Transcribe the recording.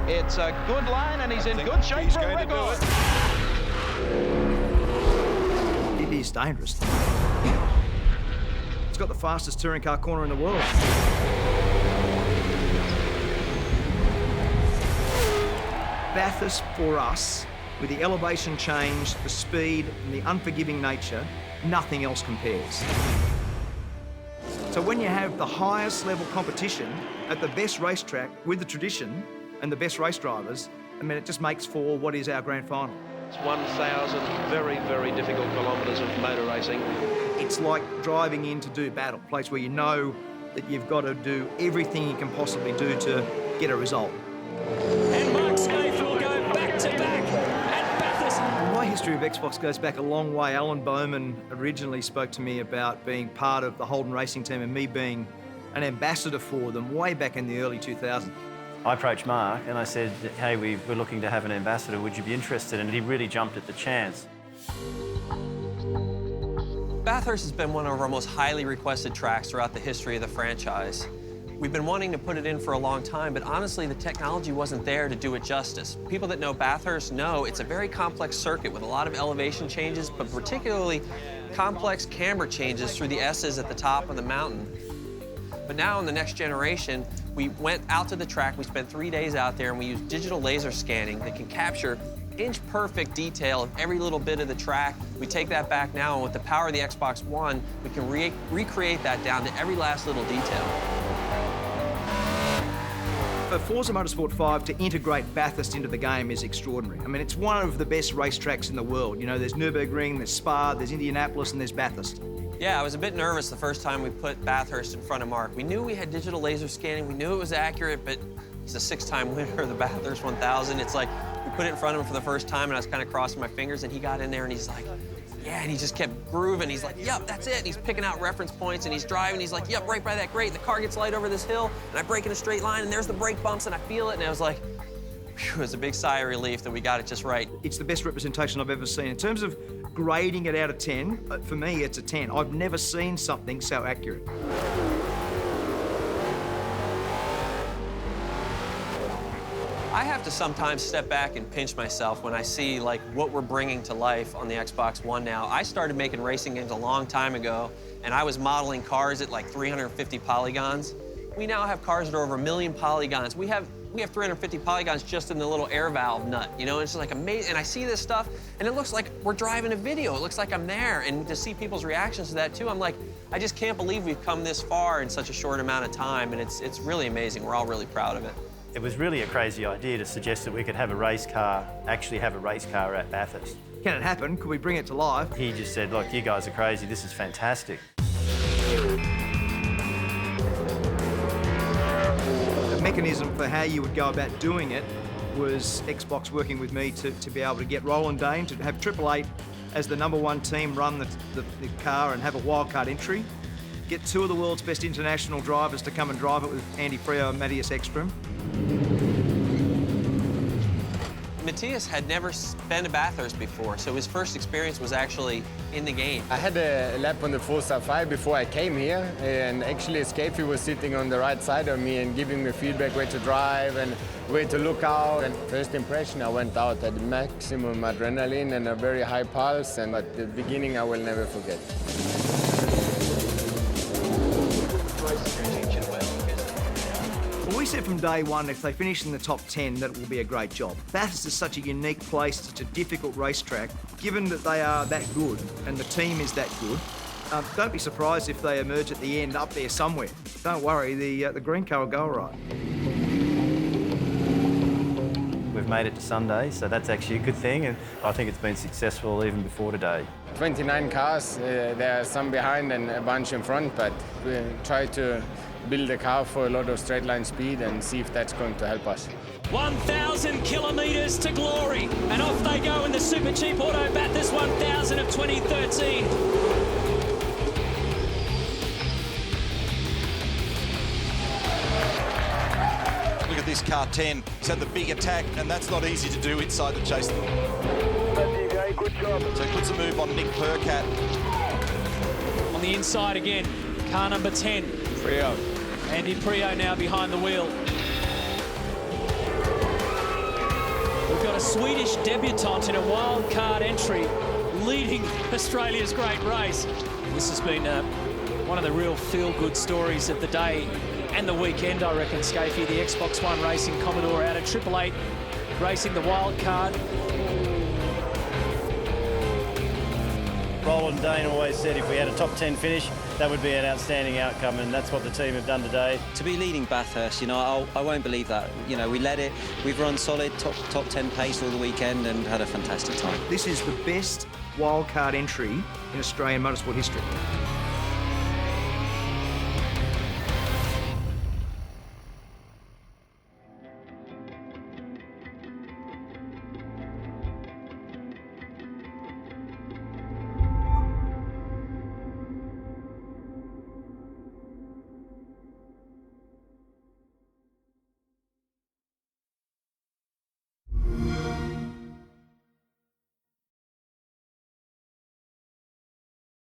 It's a good line, and he's in good shape for a record. It is dangerous. It's got the fastest touring car corner in the world. Bathurst, for us, with the elevation change, the speed, and the unforgiving nature, nothing else compares. So when you have the highest level competition at the best racetrack with the tradition and the best race drivers, I mean, it just makes for what is our grand final. It's 1,000 very, very difficult kilometres of motor racing. It's like driving in to do battle, a place where you know that you've got to do everything you can possibly do to get a result. And Mark Skaife will go back-to-back at Bathurst. My history of Xbox goes back a long way. Alan Bowman originally spoke to me about being part of the Holden racing team and me being an ambassador for them way back in the early 2000s. I approached Mark and I said, hey, we're looking to have an ambassador, would you be interested? And he really jumped at the chance. Bathurst has been one of our most highly requested tracks throughout the history of the franchise. We've been wanting to put it in for a long time, but honestly, the technology wasn't there to do it justice. People that know Bathurst know it's a very complex circuit with a lot of elevation changes, but particularly complex camber changes through the S's at the top of the mountain. But now in the next generation, we went out to the track, we spent 3 days out there, and we used digital laser scanning that can capture inch-perfect detail of every little bit of the track. We take that back now, and with the power of the Xbox One, we can recreate that down to every last little detail. For Forza Motorsport 5 to integrate Bathurst into the game is extraordinary. I mean, it's one of the best racetracks in the world. You know, there's Nürburgring, there's Spa, there's Indianapolis, and there's Bathurst. Yeah, I was a bit nervous the first time we put Bathurst in front of Mark. We knew we had digital laser scanning, we knew it was accurate, but he's a 6-time winner of the Bathurst 1000. It's like, we put it in front of him for the first time, and I was kind of crossing my fingers, and he got in there, and he's like, yeah, and he just kept grooving. He's like, yep, that's it. And he's picking out reference points, and he's driving. He's like, yep, right by that grate. And the car gets light over this hill, and I brake in a straight line, and there's the brake bumps, and I feel it. And I was like, phew, it was a big sigh of relief that we got it just right. It's the best representation I've ever seen. In terms of grading it out of 10, for me, it's a 10. I've never seen something so accurate. I have to sometimes step back and pinch myself when I see like what we're bringing to life on the Xbox One now. I started making racing games a long time ago, and I was modeling cars at like 350 polygons. We now have cars that are over 1 million polygons. We have 350 polygons just in the little air valve nut, you know? It's just like amazing. And I see this stuff, and it looks like we're driving a video. It looks like I'm there. And to see people's reactions to that, too, I'm like, I just can't believe we've come this far in such a short amount of time, and it's really amazing. We're all really proud of it. It was really a crazy idea to suggest that we could have a race car, actually have a race car at Bathurst. Can it happen? Could we bring it to life? He just said, look, you guys are crazy. This is fantastic. The mechanism for how you would go about doing it was Xbox working with me to be able to get Roland Dane, to have Triple Eight as the #1 team run the car and have a wildcard entry. Get 2 of the world's best international drivers to come and drive it with Andy Freo and Matthias Ekström. Matthias had never been to Bathurst before, so his first experience was actually in the game. I had a lap on the Forza 5 before I came here, and actually Skaife was sitting on the right side of me and giving me feedback where to drive and where to look out. And first impression, I went out at maximum adrenaline and a very high pulse, and at the beginning I will never forget. Well, we said from day one, if they finish in the top 10, that it will be a great job. Bathurst is such a unique place, such a difficult racetrack. Given that they are that good and the team is that good, don't be surprised if they emerge at the end up there somewhere. Don't worry, the green car will go all right. We've made it to Sunday, so that's actually a good thing, and I think it's been successful even before today. 29 cars, there are some behind and a bunch in front, but we try to build a car for a lot of straight line speed and see if that's going to help us. 1,000 kilometres to glory, and off they go in the super cheap Auto Bathurst 1000 of 2013. Look at this car 10. He's had the big attack, and that's not easy to do inside the chase. Good job. So he puts a move on Nick Percat. On the inside again, car number 10. Freo. Andy Freo now behind the wheel. got a Swedish debutant in a wild card entry leading Australia's great race. This has been one of the real feel-good stories of the day and the weekend, I reckon, Scafie. The Xbox One Racing Commodore out of 888 racing the wild card. Roland Dane always said if we had a top 10 finish, that would be an outstanding outcome, and that's what the team have done today. To be leading Bathurst, you know, I won't believe that. You know, we led it, we've run solid, top 10 pace all the weekend and had a fantastic time. This is the best wildcard entry in Australian motorsport history.